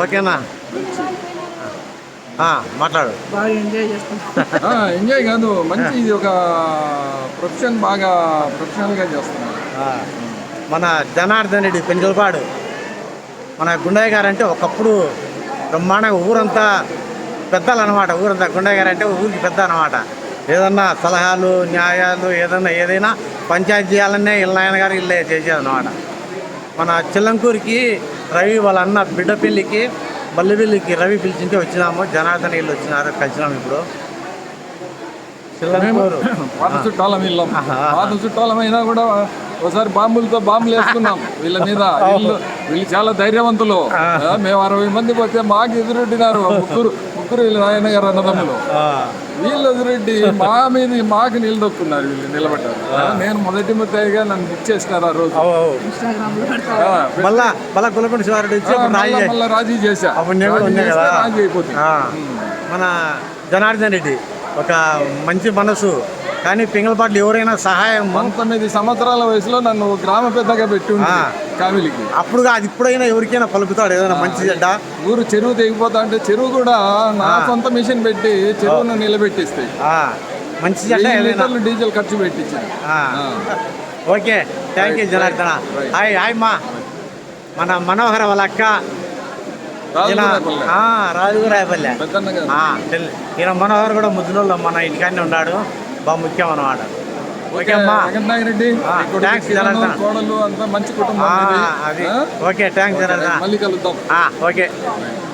ఓకేనా మాట్లాడు. బాగా ఎంజాయ్ చేస్తాం. ఎంజాయ్ కాదు, మంచి ఇది ఒక ప్రొఫెషన్, బాగా ప్రొఫెషనల్గా చేస్తున్నాం. మన జనార్దన్ రెడ్డి పెంజలపాడు మన గుండయ్య గారు అంటే ఒకప్పుడు బ్రహ్మాండంగా ఊరంతా పెద్దలు అనమాట. ఊరంతా గుండయ్య గారు అంటే ఊరికి పెద్ద అనమాట. ఏదన్నా సలహాలు న్యాయాలు ఏదైనా పంచాయతీ చేయాలనే ఇళ్ళనాయన గారు ఇల్లే చేసేదన్నమాట. మన చిల్లంకూరికి రవి వాళ్ళ అన్న బిడ్డ పెళ్ళికి బల్లిబిల్లికి రవి పిలిచింటే వచ్చినాము. జనార్దన్ వీళ్ళు వచ్చినారు, కలిసినాము. ఇప్పుడు చిల్లంకూరు పాత చుట్టాలం వీళ్ళం. పాత చుట్టాలమైనా కూడా ఒకసారి బాంబులు వేసుకున్నాం వీళ్ళ మీద. వీళ్ళు చాలా ధైర్యవంతులు. మేము 60 మంది పోతే మాకు ఎదురెడ్డినారు ముగ్గురు వీళ్ళ నాయన గారు అన్నదమ్ములు. వీళ్ళు ఎదురెడ్డి మాకు నిలదొక్కున్నారు. వీళ్ళు నిలబడ్డారు. నేను మొదటి ముద్దాయిగా నన్ను బుక్ చేసినారు ఆ రోజు. మళ్ళీ రాజీ చేశా. రాజీ అయిపోతుంది. మన జనార్దన్ రెడ్డి ఒక మంచి మనసు, కానీ పింగళపాట్లు ఎవరైనా సహాయం 19 సంవత్సరాల వయసులో నన్ను గ్రామ పెద్దగా పెట్టి కామిలికి. అది ఇప్పుడైనా ఎవరికైనా పలుకుతాడు ఏదైనా మంచి చెడ్డ. ఊరు చెరువు తెగిపోతా అంటే చెరువు కూడా నా సొంత మిషన్ పెట్టి చెరువును నిలబెట్టిస్తాయి. మంచి చెడ్డ డీజిల్ ఖర్చు పెట్టించాను. Okay, thank you Janardhana. Hi మా మన మనోహర వాళ్ళ అక్క రాజుగురాయపల్లె. ఈయన మనోహర్ కూడా ముద్దులో మన ఇంటికానే ఉన్నాడు. బాగా ముఖ్యం అన్నమాట. ఓకే అమ్మా, థ్యాంక్స్ జనార్దన. కోడలు అంతా మంచి కుటుంబం. Okay, thanks Janardana. మళ్ళీ కలుద్దాం. ఓకే.